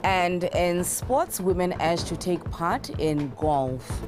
And in sports, women urged to take part in golf.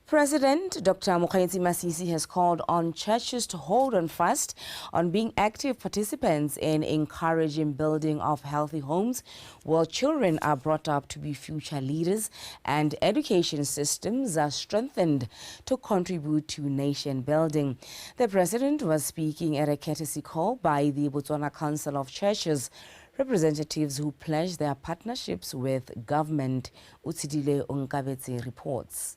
President Dr. Mokgweetsi Masisi has called on churches to hold on fast on being active participants in encouraging building of healthy homes where children are brought up to be future leaders and education systems are strengthened to contribute to nation building. The president was speaking at a courtesy call by the Botswana Council of Churches, representatives who pledged their partnerships with government. Utsidile Onkabetse reports.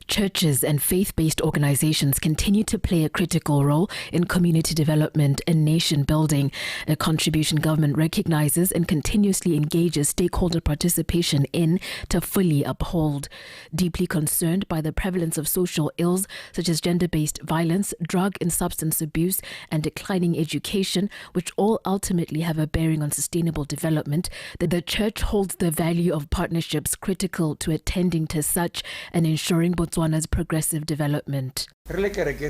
Churches and faith-based organizations continue to play a critical role in community development and nation building, a contribution government recognizes and continuously engages stakeholder participation in to fully uphold. Deeply concerned by the prevalence of social ills such as gender-based violence, drug and substance abuse, and declining education, which all ultimately have a bearing on sustainable development, the church holds the value of partnerships critical to attending to such and ensuring Botswana's progressive development. Really partners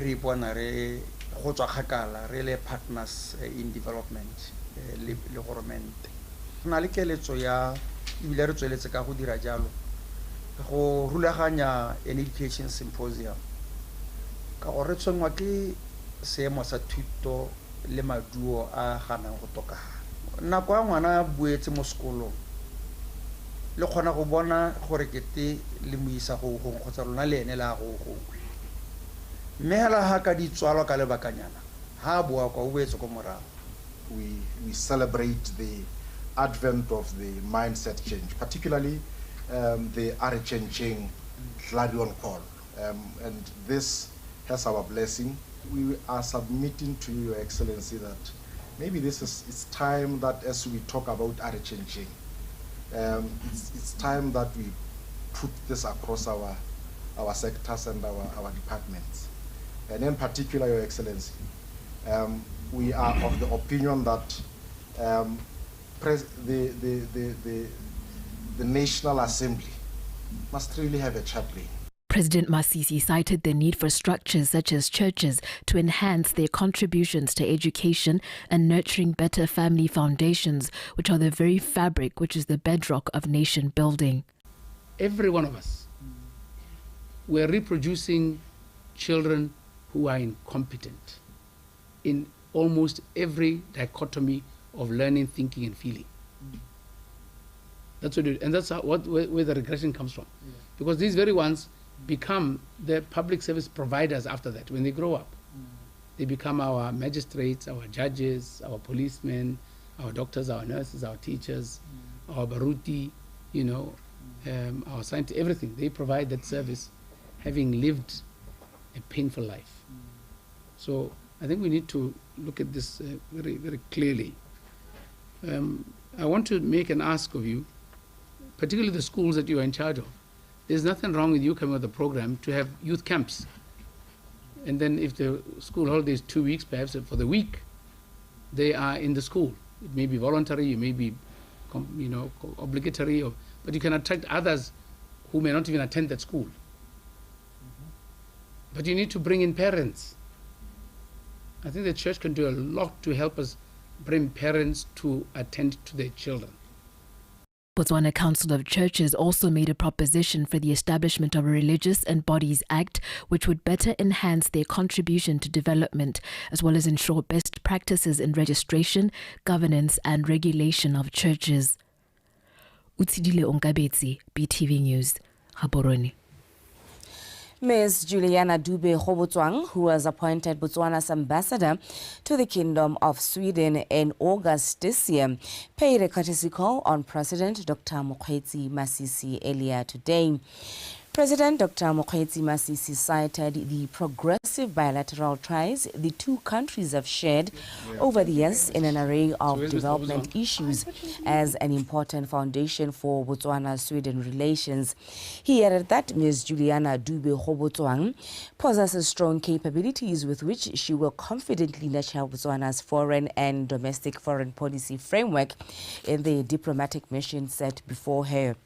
in development, le government. Na le keletso ya ibile re tsweletse ka go dira jalo. Go rulaganya an education symposium. Ka o re tsengwa ke seemo sa thuto le maduo a ganang go toka. Nako ya ngwana buetse mo sekolong. Le khona go bona gore kete le muisa go khotsa rona le ene la go mme hala ha ka di tswalwa ka lebakanyana ha boa kwa o boetse go morago. We celebrate the advent of the mindset change, particularly the Arichenching Gladion call, and this has our blessing. We are submitting to Your Excellency that maybe it's time that as we talk about Arichenching, it's time that we put this across our sectors and our departments. And in particular, Your Excellency, we are of the opinion that the National Assembly must really have a chaplain. President Masisi cited the need for structures such as churches to enhance their contributions to education and nurturing better family foundations, which are the very fabric which is the bedrock of nation building. Every one of us, we're reproducing children who are incompetent in almost every dichotomy of learning, thinking, and feeling. That's what it, and that's where the regression comes from. Yeah. Because these very ones become the public service providers after that when they grow up. They become our magistrates, our judges, our policemen, our doctors, our nurses, our teachers, our baruti, our scientists, everything. They provide that service having lived a painful life. So I think we need to look at this very, very clearly. I want to make an ask of you, particularly the schools that you are in charge of. There's nothing wrong with you coming with a program to have youth camps. And then if the school holidays 2 weeks, perhaps for the week, they are in the school. It may be voluntary, it may be obligatory, but you can attract others who may not even attend that school. But you need to bring in parents. I think the church can do a lot to help us bring parents to attend to their children. Botswana Council of Churches also made a proposition for the establishment of a Religious and Bodies Act, which would better enhance their contribution to development, as well as ensure best practices in registration, governance, and regulation of churches. Utsidile Onkabetse, BTV News, Gaborone. Ms. Juliana Dube-Kgobotswang, who was appointed Botswana's ambassador to the Kingdom of Sweden in August this year, paid a courtesy call on President Dr. Mokgweetsi Masisi earlier today. President Dr. Mokgweetsi Masisi cited the progressive bilateral ties the two countries have shared over the years in an array of development issues as an important foundation for Botswana-Sweden relations. He added that Ms. Juliana Dube-Kgobotswang possesses strong capabilities with which she will confidently nurture Botswana's foreign and domestic foreign policy framework in the diplomatic mission set before her.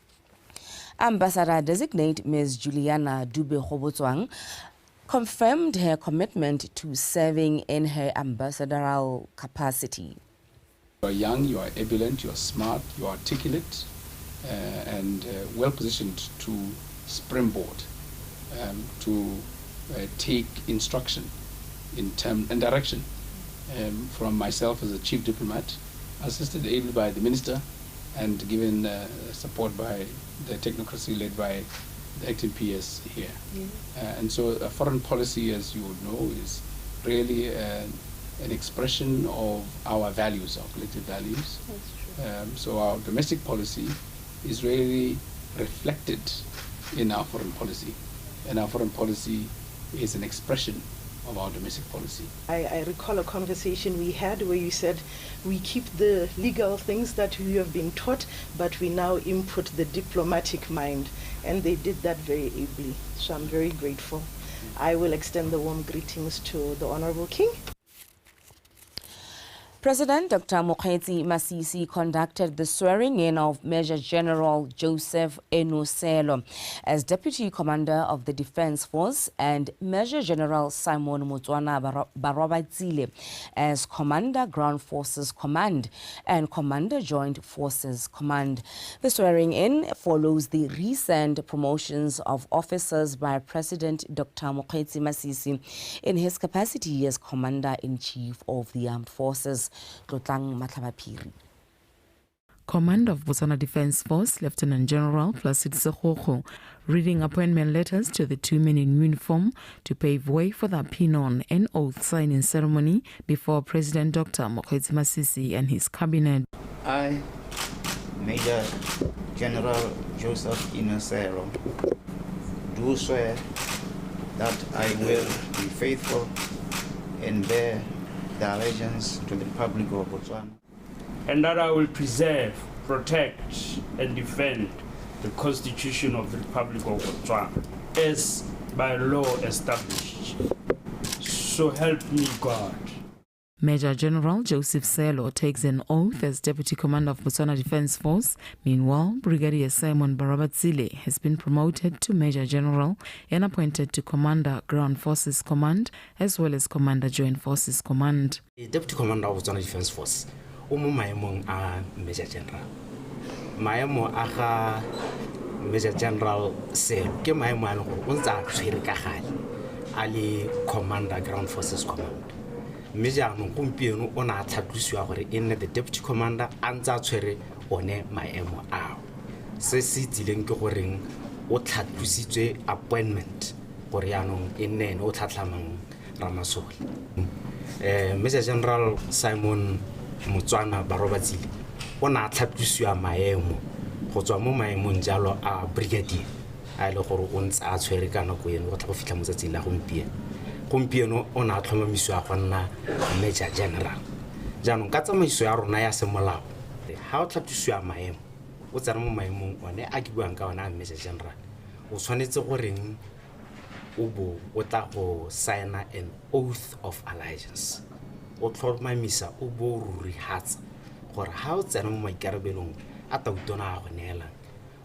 Ambassador-designate Ms. Juliana Dube-Kgobotswang confirmed her commitment to serving in her ambassadorial capacity. You are young, you are ebullient, you are smart, you are articulate, and well positioned to springboard, to take instruction in term and direction from myself as a chief diplomat, assisted ably by the minister, and given support by the technocracy led by the acting PS here. And so foreign policy, as you would know, is really an expression of our values, our collective values. That's true. So our domestic policy is really reflected in our foreign policy, and our foreign policy is an expression of our domestic policy. I recall a conversation we had where you said we keep the legal things that we have been taught, but we now input the diplomatic mind, and they did that very ably. So I'm very grateful. I will extend the warm greetings to the Honorable King. President Dr. Mokgweetsi Masisi conducted the swearing-in of Major General Joseph Enoselo as Deputy Commander of the Defence Force and Major General Simon Motswana Barobatsile as Commander Ground Forces Command and Commander Joint Forces Command. The swearing-in follows the recent promotions of officers by President Dr. Mokgweetsi Masisi in his capacity as Commander-in-Chief of the Armed Forces. Commander of Botswana Defence Force, Lieutenant General Placid Sekgokgo, reading appointment letters to the 2 men in uniform to pave way for the pin-on and oath signing ceremony before President Dr. Mokgweetsi Masisi and his cabinet. I, Major General Joseph Enoselo, do swear that I will be faithful and bear the allegiance to the Republic of Botswana, and that I will preserve, protect, and defend the Constitution of the Republic of Botswana as by law established. So help me God. Major General Joseph Selo takes an oath as Deputy Commander of Botswana Defence Force. Meanwhile, Brigadier Simon Barobatsile has been promoted to Major General and appointed to Commander Ground Forces Command as well as Commander Joint Forces Command. Deputy Commander of Botswana Defence Force, maemong a Major General. Maemo a ga Major General Selo ke maemo a leng gore o ntse a tshwere ka gale a le Commander Ground Forces Command. Major gompieno o na tlhatlosiwa gore e nne the Deputy Commander a ntse a tshwere one maemo ao. Se se tsileng ke goreng o tlhatlositswe appointment gore yaanong e nne ene o tlhatlhamang Ramasole. Major General Simon Motswana Barobatsile o na tlhatlosiwa maemo go tswa mo maemong jalo a brigadier a ile gore o ntse a tshwere ka nako eno go tla go fitlha mo tsatsing la gompieno o na tlhomamisiwa go nna Major General. Jaanong ka tsamaiso ya rona ya semolao ha o tlhatlosiwa maemo o tsena mo maemong one a ke buang ka ona a Major General o tshwanetse goreng o bo o tla go signa an oath of allegiance. O tlhomamisa o bo ruri hatsa gore ha o tsena mo maikarabelong a tautona a go neelang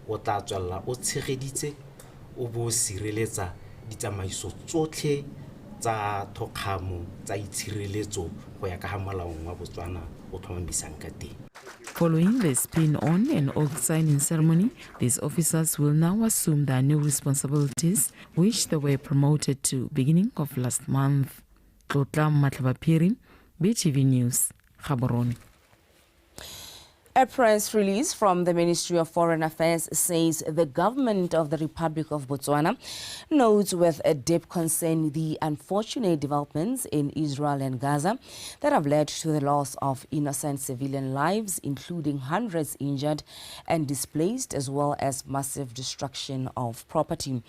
o tla tswalla o tshegeditse o bo sireletsa ditsamaiso tsotlhe tsa thokgamo tsa itshireletso go ya ka ga molaong wa Botswana o tlhomamisang ka teng. Following the spin-on and oath signing ceremony, these officers will now assume their new responsibilities, which they were promoted to beginning of last month. Btv News, Gaborone. A press release from the Ministry of Foreign Affairs says the government of the Republic of Botswana notes with a deep concern the unfortunate developments in Israel and Gaza that have led to the loss of innocent civilian lives, including hundreds injured and displaced, as well as massive destruction of property.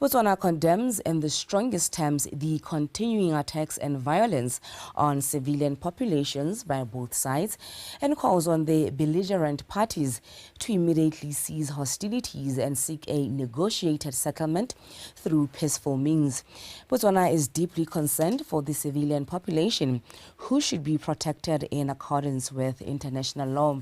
Botswana condemns in the strongest terms the continuing attacks and violence on civilian populations by both sides and calls on the belligerent parties to immediately cease hostilities and seek a negotiated settlement through peaceful means. Botswana is deeply concerned for the civilian population, who should be protected in accordance with international law.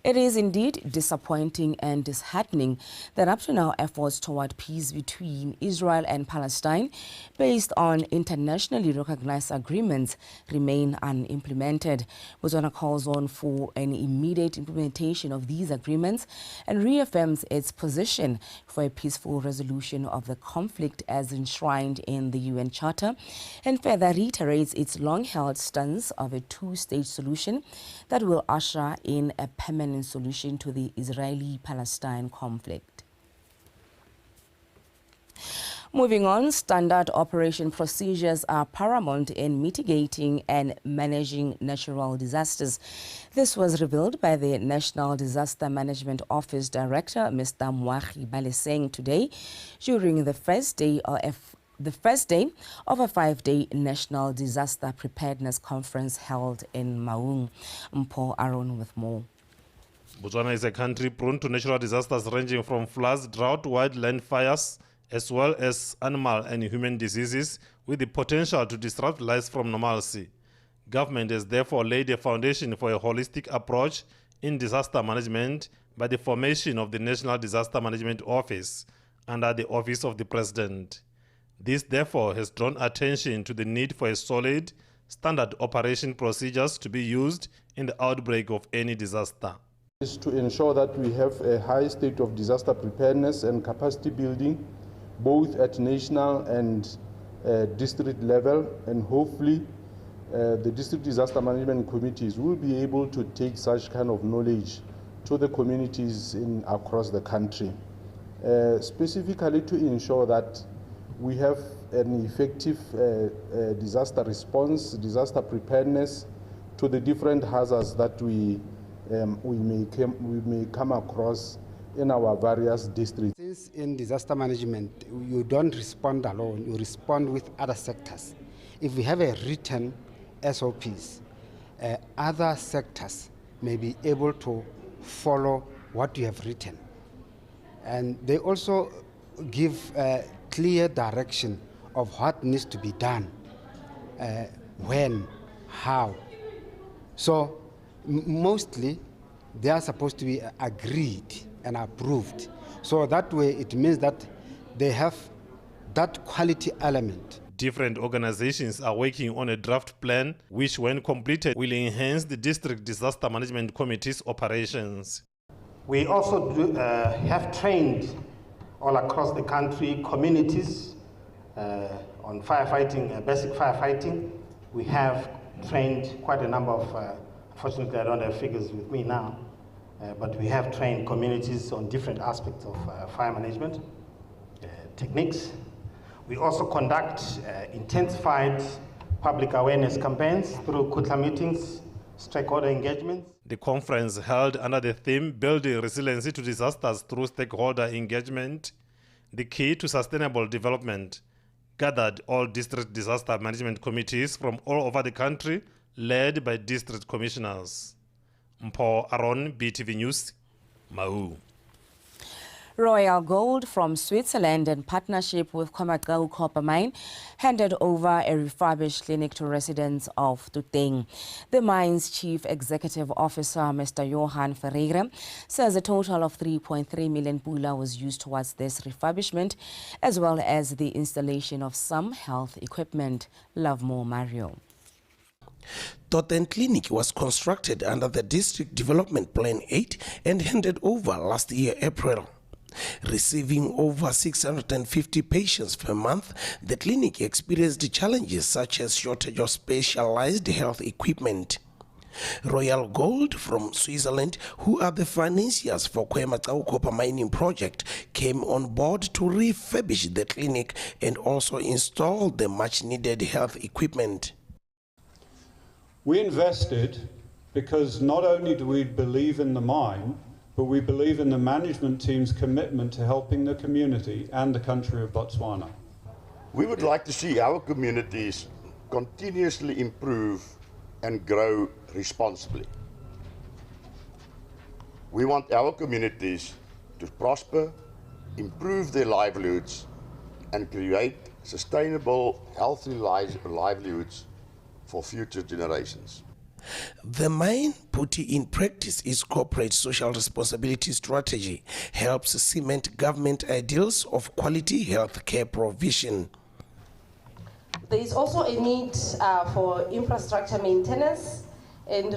It is indeed disappointing and disheartening that up to now efforts toward peace between Israel and Palestine based on internationally recognized agreements remain unimplemented. Botswana calls on for an immediate implementation of these agreements and reaffirms its position for a peaceful resolution of the conflict as enshrined in the UN Charter, and further reiterates its long-held stance of a two-stage solution that will usher in a permanent solution to the Israeli-Palestine conflict. Moving on, standard operation procedures are paramount in mitigating and managing natural disasters. This was revealed by the National Disaster Management Office Director, Mr. Moagi Baleseng, today during the first day of a 5-day National Disaster Preparedness Conference held in Maung. Mpo Aaron with more. Botswana is a country prone to natural disasters ranging from floods, drought, wildland fires, as well as animal and human diseases with the potential to disrupt lives from normalcy. Government has therefore laid a foundation for a holistic approach in disaster management by the formation of the National Disaster Management Office under the Office of the President. This therefore has drawn attention to the need for a solid, standard operation procedures to be used in the outbreak of any disaster. Is to ensure that we have a high state of disaster preparedness and capacity building, both at national and district level, and hopefully the district disaster management committees will be able to take such kind of knowledge to the communities across the country, specifically to ensure that we have an effective disaster response, disaster preparedness to the different hazards that we may come across in our various districts. Since in disaster management, you don't respond alone, you respond with other sectors. If we have a written SOPs, other sectors may be able to follow what you have written. And they also give a clear direction of what needs to be done, when, how. So mostly they are supposed to be agreed and approved. So that way it means that they have that quality element. Different organizations are working on a draft plan which, when completed, will enhance the District Disaster Management Committee's operations. We also have trained all across the country communities on firefighting, basic firefighting. We have trained quite a number of, unfortunately I don't have figures with me now, but we have trained communities on different aspects of fire management techniques. We also conduct intensified public awareness campaigns through Kutla meetings, stakeholder engagements. The conference, held under the theme Building Resiliency to Disasters Through Stakeholder Engagement, the Key to Sustainable Development, gathered all district disaster management committees from all over the country, led by district commissioners. Mpo Aaron, Btv News, Maung. Royal Gold from Switzerland, in partnership with Khoemacau Copper Mine, handed over a refurbished clinic to residents of Tuteng. The mine's chief executive officer, Mr. Johan Ferreira, says a total of 3.3 million pula was used towards this refurbishment, as well as the installation of some health equipment. Love more, Mario. Tuteng Clinic was constructed under the District Development Plan 8 and handed over last year, April. Receiving over 650 patients per month, the clinic experienced challenges such as shortage of specialized health equipment. Royal Gold from Switzerland, who are the financiers for Khoemacau Copper Mining Project, came on board to refurbish the clinic and also install the much-needed health equipment. We invested because not only do we believe in the mine, but we believe in the management team's commitment to helping the community and the country of Botswana. We would like to see our communities continuously improve and grow responsibly. We want our communities to prosper, improve their livelihoods, and create sustainable, healthy livelihoods for future generations. The mine, putting in practice its corporate social responsibility strategy, helps cement government ideals of quality health care provision. There is also a need for infrastructure maintenance, and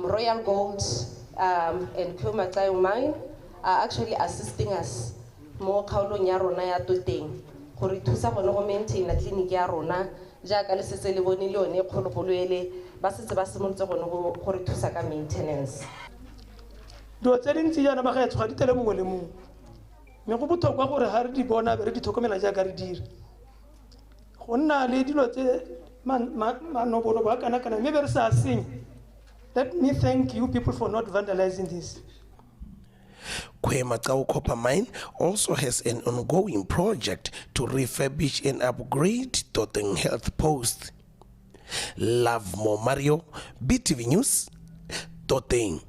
Royal Gold and Kumatau Mine are actually assisting us more kaulong ya rona ya toteng gore thusa gone go maintain la clinic ya rona jaaka le setse le bone le one kgologolo ele ba setse ba simolotse gone gore thusa ka maintenance. Do tse dintsi jana ba ga e tshwa di tele mongwe le mongwe mme go botlhokwa gore ha re di bona be re di tlhokomela jaaka re dira go nna le dilo tse manobolo ba kana kana mme be re sa senye. Let me thank you people for not vandalizing this. Kwematau Copper Mine also has an ongoing project to refurbish and upgrade Toteng Health Post. Love Mo Mario, BTV News, Toteng.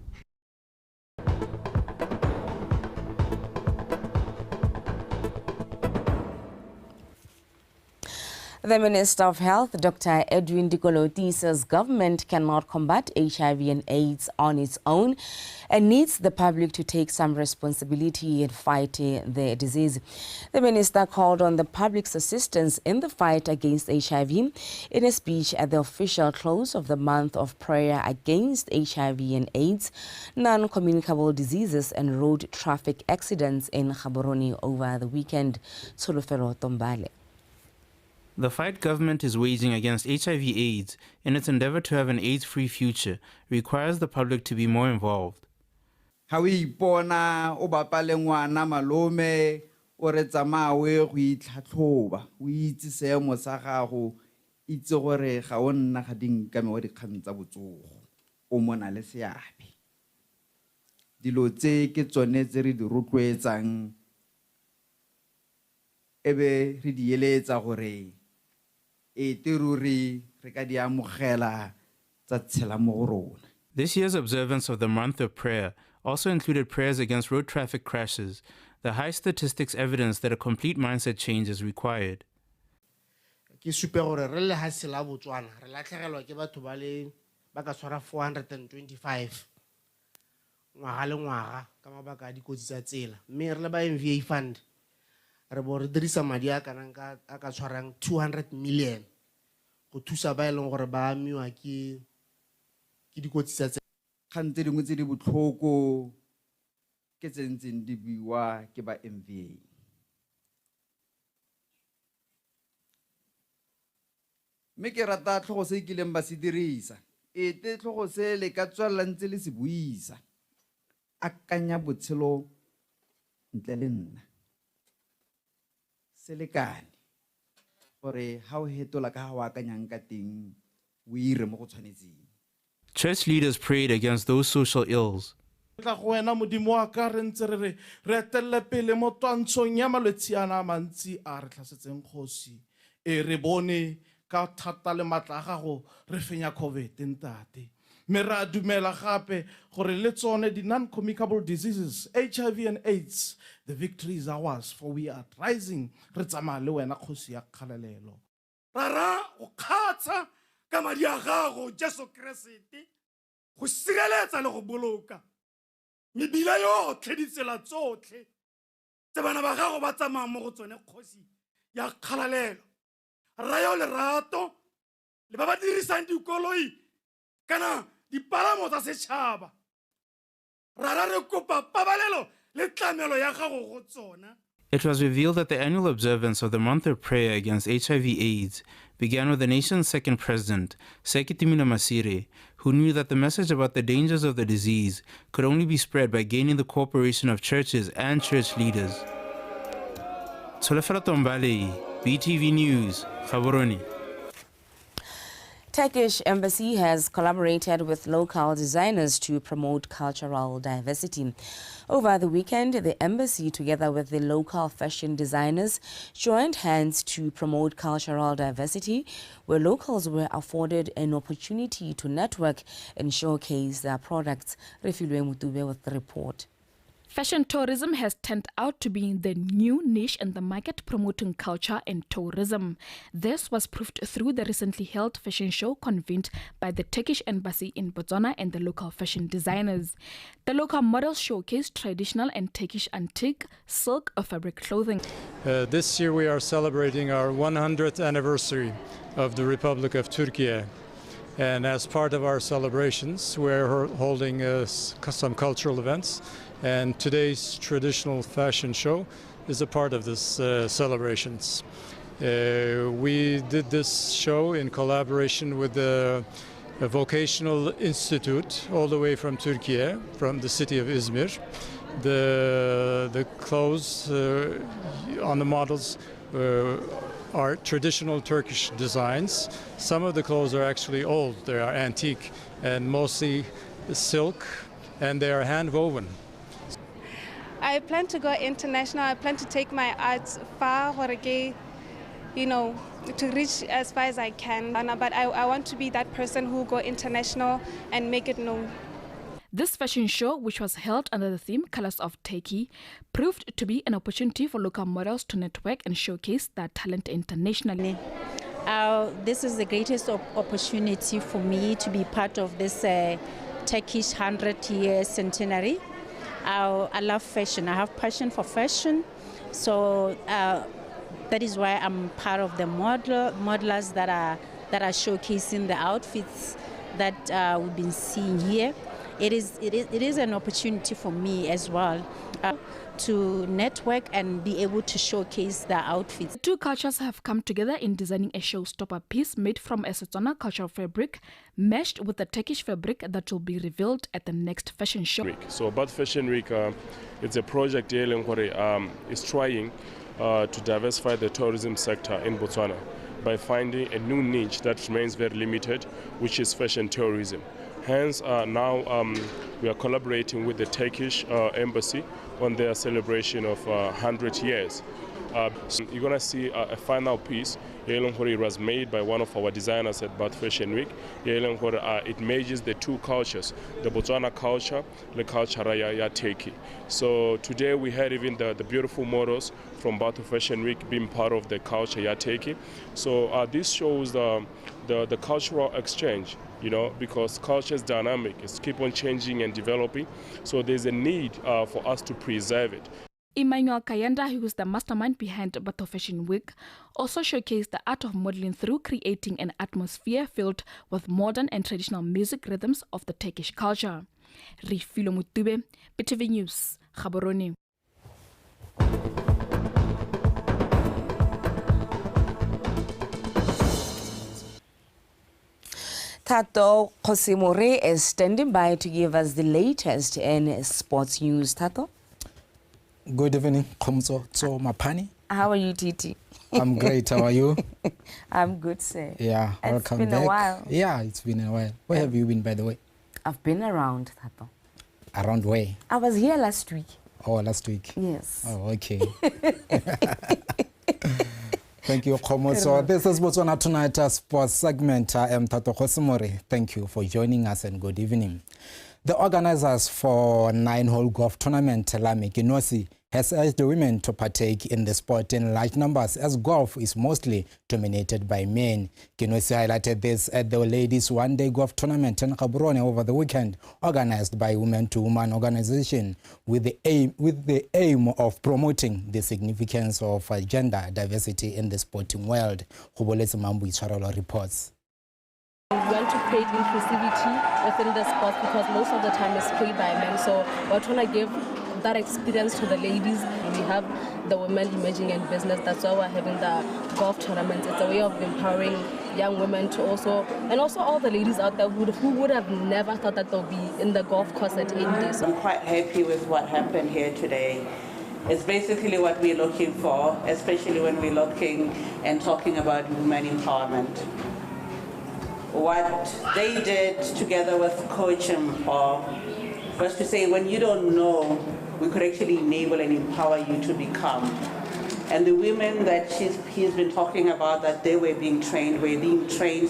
The Minister of Health, Dr. Edwin Dikoloti, says government cannot combat HIV and AIDS on its own and needs the public to take some responsibility in fighting the disease. The minister called on the public's assistance in the fight against HIV in a speech at the official close of the month of prayer against HIV and AIDS, non-communicable diseases and road traffic accidents in Gaborone over the weekend. Solofelo Tombale. The fight government is waging against HIV/AIDS in its endeavor to have an AIDS-free future requires the public to be more involved. Ha o ipona o bapale ngwana malome o re tsamawe go itlhatlhoba o itse seemo sa gago itse gore ga o nna ga dinkame wa dikgang tsa botsogo o mona le seabe dilo tse ke tsone tse re di rotloetsang ebe re di eletsa gore This year's observance of the month of prayer also included prayers against road traffic crashes. The high statistics evidence that a complete mindset change is required. Ke supe gore re le ha sela Botswana re latlhegelwa ke batho ba le ba ka tshwara 425 ngwaga le ngwaga ka mabaka a dikotsi tsa tsela mme re le ba MVA fund re bo re dirisa madi a kana ka tshwarang 200 million go thusa ba eleng gore ba amiwa ke dikotsi tsa tsela kgang tse dingwe tse di botlhoko ke tse ntseng di buiwa ke ba MVA. Me ke rata tlhogo se kileng ba se dirisa ete tlhogo se le ka tswalla ntse le se buisa akanya botshelo ntle le nna selekane gore ha o hetola ka ha wa akanyang ka teng o ire mo go tshwanetseng. Church leaders prayed against those social ills. Tla go wena modimo wa ka re ntse re etelle pele mo twantshong ya malwetse ana mantsi a re tlhasetseng kgosi e re bone ka thata le matla ga go re fenya COVID ntate me ra dumela gape gore le tsone di non-communicable diseases HIV and AIDS the victory is ours for we are rising re tsamaya le wena kgosi ya kgalelelo rara o khatsa ka madi a gago Jesu Kriste go sireletsa le go boloka mebila yotlhe ditsela tsotlhe tse bana ba gago ba tsamaya mo go tsone kgosi ya kgalelelo rayo lerato le ba ba dirisang dikoloi kana dipalamo tsa setšhaba rara re kopa pabalelo le tlamelo ya gago go tsona. It was revealed that the annual observance of the month of prayer against HIV/AIDS began with the nation's second president, Sekitimina Masire, who knew that the message about the dangers of the disease could only be spread by gaining the cooperation of churches and church leaders. Tsolefela Tombale, BTV News, Gaborone. Turkish embassy has collaborated with local designers to promote cultural diversity. Over the weekend, the embassy, together with the local fashion designers, joined hands to promote cultural diversity, where locals were afforded an opportunity to network and showcase their products. Refilwe Mutube with the report. Fashion tourism has turned out to be the new niche in the market promoting culture and tourism. This was proved through the recently held fashion show convened by the Turkish embassy in Botswana and the local fashion designers. The local models showcased traditional and Turkish antique silk or fabric clothing. This year we are celebrating our 100th anniversary of the Republic of Turkey. And as part of our celebrations, we're holding some cultural events. And today's traditional fashion show is a part of this celebrations. We did this show in collaboration with a vocational institute all the way from Turkey, from the city of Izmir. The clothes on the models are traditional Turkish designs. Some of the clothes are actually old, they are antique and mostly silk, and they are hand woven. I plan to go international. I plan to take my arts far, you know, to reach as far as I can. But I want to be that person who go international and make it known. This fashion show, which was held under the theme Colors of Turkey, proved to be an opportunity for local models to network and showcase their talent internationally. This is the greatest opportunity for me to be part of this Turkish 100-year centenary. I love fashion. I have passion for fashion, so that is why I'm part of the modelers that are showcasing the outfits that we've been seeing here. It is an opportunity for me as well to network and be able to showcase the outfits. The two cultures have come together in designing a showstopper piece made from a SETSWANA cultural fabric meshed with the Turkish fabric that will be revealed at the next fashion show. So Bat Fashion Week, it's a project is trying to diversify the tourism sector in Botswana by finding a new niche that remains very limited, which is fashion tourism. Hence, now we are collaborating with the Turkish embassy on their celebration of 100 years. So you're going to see a final piece. It was made by one of our designers at Bat Fashion Week. It merges the two cultures, the Botswana culture, the culture ya Turkey. So today we had even the beautiful models from Bat Fashion Week being part of the culture ya Turkey. So this shows the cultural exchange, you know, because culture is dynamic, it's keep on changing and developing. So there's a need for us to preserve it. Emmanuel Kayanda, who is the mastermind behind Bato Fashion Week, also showcased the art of modeling through creating an atmosphere filled with modern and traditional music rhythms of the Turkish culture. Rifilo Mutube, Btv News, Gaborone. Tato Kosimore is standing by to give us the latest in sports news. Tato? Good evening, Komso Mapani. How are you, Titi? I'm great. How are you? I'm good, sir. Yeah, welcome back. It's been a while. Yeah, it's been a while. Where have you been, by the way? I've been around, Tato. Around where? I was here last week. Oh, last week? Yes. Oh, okay. Thank you, Komo. So this is Botswana Tonight sports segment. I am Tato Kosimori. Thank you for joining us and good evening. The organizers for 9-hole golf tournament, Lami Kinosi, has urged the women to partake in the sport in large numbers as golf is mostly dominated by men. Kinosi highlighted this at the ladies' one-day golf tournament in Gaborone over the weekend, organized by Women to Women organization with the aim of promoting the significance of gender diversity in the sporting world. Huboletse Mambu Charolo reports. We want to create inclusivity within the sport because most of the time it's played by men. So we're trying to give that experience to the ladies. We have the women emerging in business. That's why we're having the golf tournament. It's a way of empowering young women to also, and also all the ladies out there who would have never thought that they'll be in the golf course at any day. I'm quite happy with what happened here today. It's basically what we're looking for, especially when we're looking and talking about women empowerment. What they did together with Coach Mpo was to say, when you don't know, we could actually enable and empower you to become. And the women that he's been talking about, that they were being trained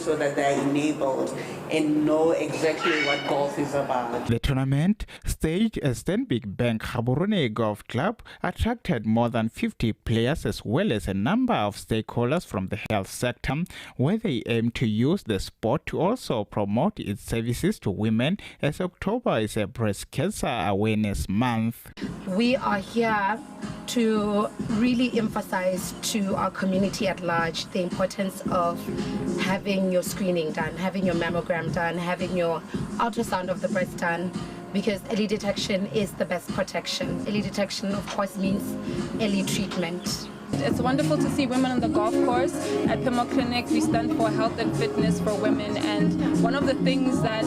so that they're enabled and know exactly what golf is about. The tournament, staged at Stanbic Bank Gaborone Golf Club, attracted more than 50 players as well as a number of stakeholders from the health sector, where they aim to use the sport to also promote its services to women, as October is a breast cancer awareness month. We are here to really emphasize to our community at large the importance of having your screening done, having your mammogram done, having your ultrasound of the breast done, because early detection is the best protection. Early detection, of course, means early treatment. It's wonderful to see women on the golf course. At Pimo Clinic, we stand for health and fitness for women. And one of the things that,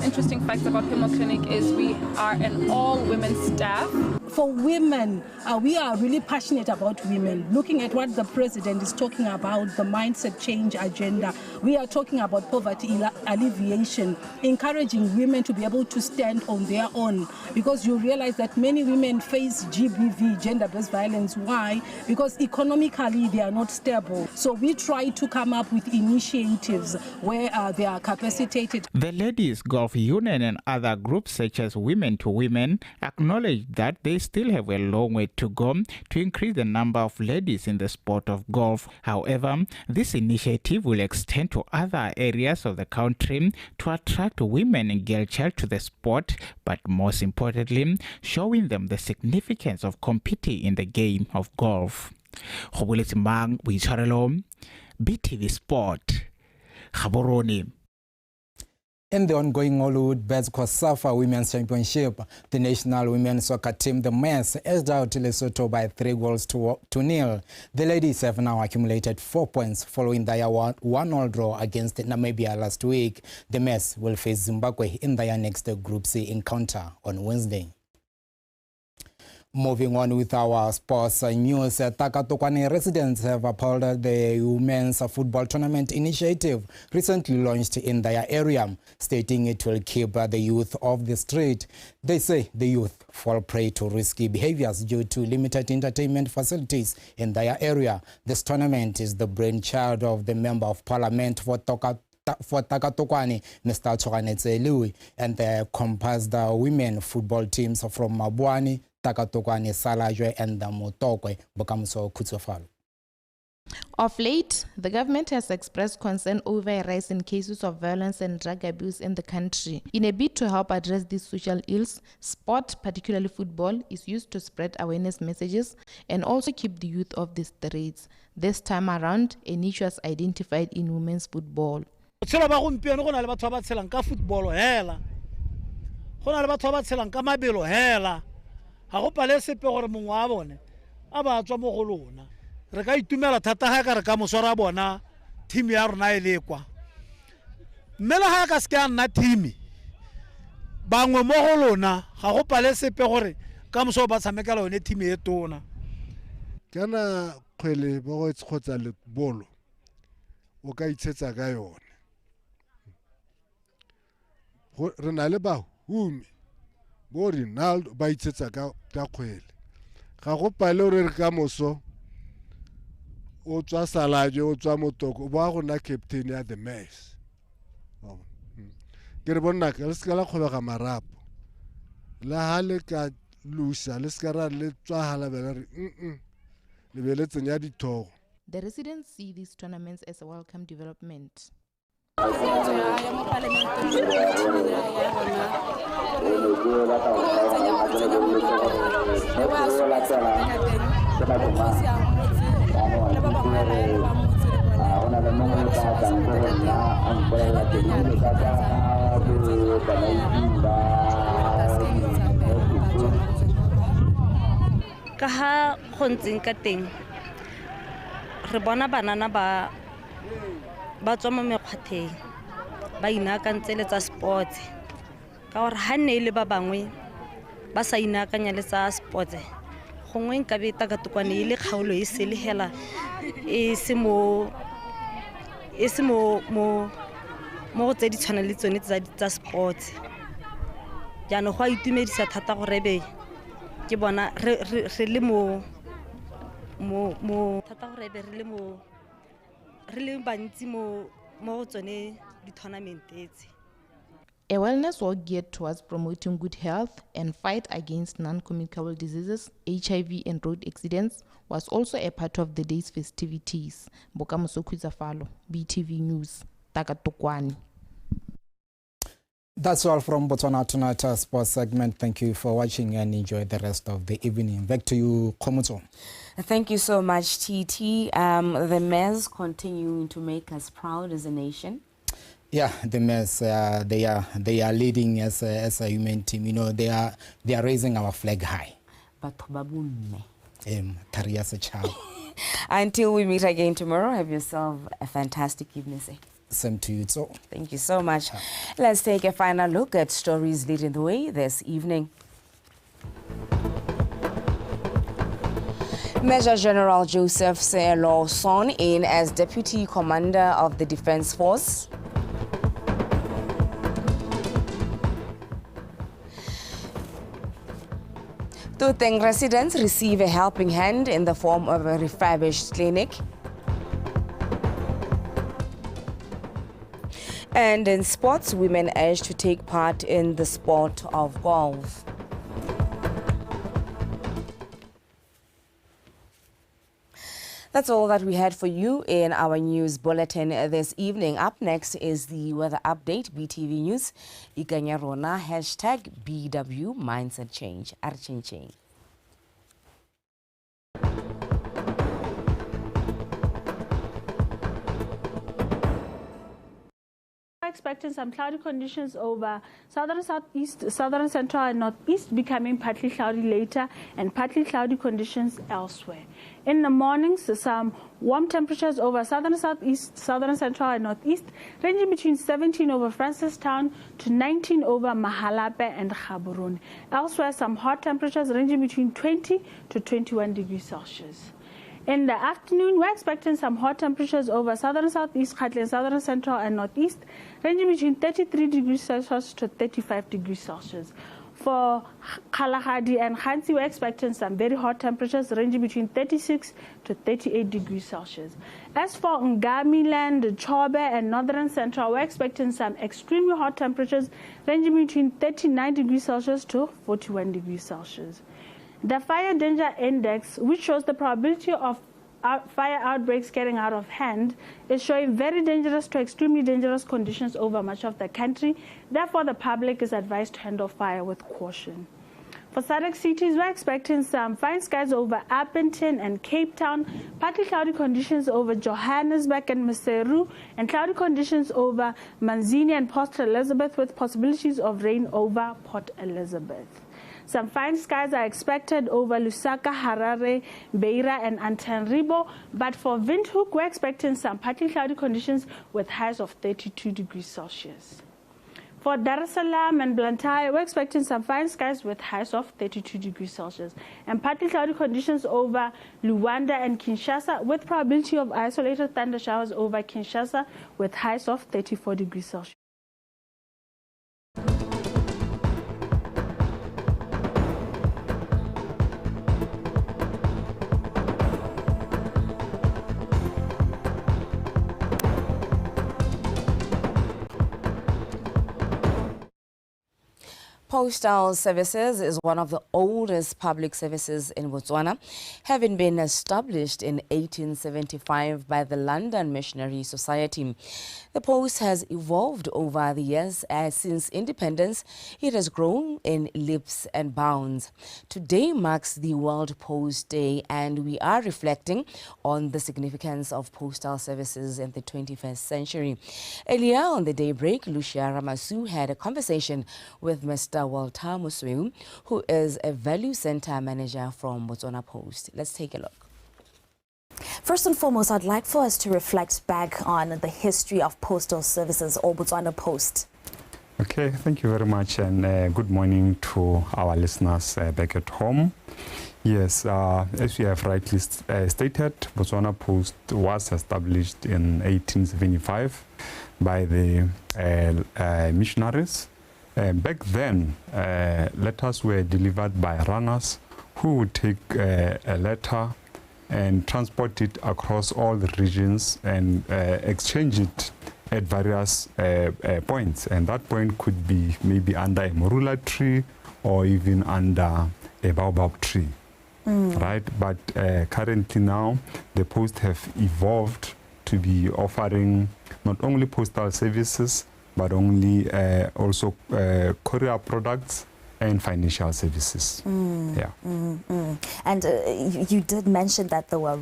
interesting facts about Pimo Clinic is we are an all-women staff. For women, we are really passionate about women. Looking at what the president is talking about, the mindset change agenda, we are talking about poverty alleviation, encouraging women to be able to stand on their own. Because you realize that many women face GBV, gender-based violence. Why? Because economically they are not stable. So we try to come up with initiatives where they are capacitated. The Ladies Golf Union and other groups such as Women to Women acknowledge that they still have a long way to go to increase the number of ladies in the sport of golf. However, this initiative will extend to other areas of the country to attract women and girl child to the sport, but most importantly, showing them the significance of competing in the game of golf. BTV Sport, Gaborone. In the ongoing Hollywood BOSUPA Women's Championship, the national women's soccer team, the Mets, edged out Lesotho by 3-0. The ladies have now accumulated 4 points following their 1-1 draw against Namibia last week. The Mets will face Zimbabwe in their next Group C encounter on Wednesday. Moving on with our sports news, Takatokwane residents have upheld the Women's Football Tournament initiative recently launched in their area, stating it will keep the youth off the street. They say the youth fall prey to risky behaviors due to limited entertainment facilities in their area. This tournament is the brainchild of the Member of Parliament for Takatokwane, Mr. Tsoganetse Lui, and they compose the women football teams from Mabwani, Takatokwane, Salajwe, and the Motokwe, Bokamuso Kutsofalo. Of late, the government has expressed concern over a rise in cases of violence and drug abuse in the country. In a bid to help address these social ills, sport, particularly football, is used to spread awareness messages and also keep the youth off the streets. This time around, a niche was identified in women's football. Ha go pale sepe gore mongwe a bone a ba tswa mo go lona re ka itumela thata ga ka re ka moswara bona team ya rona e lekwa mmela ha ka se ka nna team bangwe mo go lona ga go pale sepe gore ka moswa ba tshamekela yone team e tona kana kgwele bo go itshotsa le bolo o ka itshetsa ka yone re na le ba humi bo Ronaldo ba itsetsa ka kgwele ga go pale re ka moso o tswa Salajwe o tswa Motoko ba go na captain ya the mess ke re bona ka le ska la kgobega marapo la hale ka lusa le ska ra le tswa hala bela re le bele tsenya dithogo. The residents see these tournaments as a welcome development. Ka ha go ntseng ka teng re bona banana ba tswa mo mekgwatheng ba inakantse le tsa sports ka gore ha nne le ba bangwe ba sa inakanya le tsa sports gongwe nka be Takatokwane ile kgaolo e se le hela e se mo go tse di tshwana le tsone tsa sports jaanong go a itumedisa thata gore be ke bona re le mo thata gore be re le bantsi mo go tsone di-tournament tse A wellness walk geared towards promoting good health and fight against non-communicable diseases, HIV and road accidents was also a part of the day's festivities. Bokamoso Kwizafalo, BTV News, Takatokwani. That's all from Botswana Tonight Sports segment. Thank you for watching and enjoy the rest of the evening. Back to you, Komuto. Thank you so much, TT. The mayors continuing to make us proud as a nation. Yeah, the mayors, they are leading as a human team. You know, they are raising our flag high. But until we meet again tomorrow, have yourself a fantastic evening. Same to you, too. Thank you so much. Let's take a final look at stories leading the way this evening. Major General Joseph Selo sworn in as Deputy Commander of the Defense Force. Tuteng residents receive a helping hand in the form of a refurbished clinic. And in sports, women urged to take part in the sport of golf. That's all that we had for you in our news bulletin this evening. Up next is the weather update, BTV News. Ikanya Rona, #BW Mindset Change. Archin. Expecting some cloudy conditions over southern, southeast, southern, central and northeast, becoming partly cloudy later and partly cloudy conditions elsewhere. In the mornings, some warm temperatures over southern, southeast, southern, central and northeast, ranging between 17 over Francistown to 19 over Mahalape and Gaborone. Elsewhere, some hot temperatures ranging between 20 to 21 degrees Celsius. In the afternoon, we're expecting some hot temperatures over southern, southeast, Gauteng, southern, central and northeast, ranging between 33 degrees Celsius to 35 degrees Celsius. For Kalahari and Khansi, we're expecting some very hot temperatures ranging between 36 to 38 degrees Celsius. As for Ngamiland, Chobe and northern central, we're expecting some extremely hot temperatures ranging between 39 degrees Celsius to 41 degrees Celsius. The fire danger index, which shows the probability of fire outbreaks getting out of hand, is showing very dangerous to extremely dangerous conditions over much of the country. Therefore, the public is advised to handle fire with caution. For SADC cities, we're expecting some fine skies over Appleton and Cape Town, partly cloudy conditions over Johannesburg and Maseru, and cloudy conditions over Manzini and Port Elizabeth, with possibilities of rain over Port Elizabeth. Some fine skies are expected over Lusaka, Harare, Beira, and Antananarivo, but for Windhoek, we're expecting some partly cloudy conditions with highs of 32 degrees Celsius. For Dar es Salaam and Blantyre, we're expecting some fine skies with highs of 32 degrees Celsius, and partly cloudy conditions over Luanda and Kinshasa, with probability of isolated thunder showers over Kinshasa with highs of 34 degrees Celsius. Postal Services is one of the oldest public services in Botswana, having been established in 1875 by the London Missionary Society. The post has evolved over the years as since independence it has grown in leaps and bounds. Today marks the World Post Day, and we are reflecting on the significance of postal services in the 21st century. Earlier on the daybreak, Lucia Ramasu had a conversation with Mr. Walter Musweu, who is a value center manager from Botswana Post. Let's take a look. First and foremost, I'd like for us to reflect back on the history of postal services or Botswana Post. Okay, thank you very much, and good morning to our listeners back at home. Yes, as you have rightly stated, Botswana Post was established in 1875 by the missionaries. Back then, letters were delivered by runners who would take a letter and transport it across all the regions and exchange it at various points, and that point could be maybe under a morula tree or even under a baobab tree, right? But currently now, the post have evolved to be offering not only postal services, but also courier products and financial services. And you did mention that there were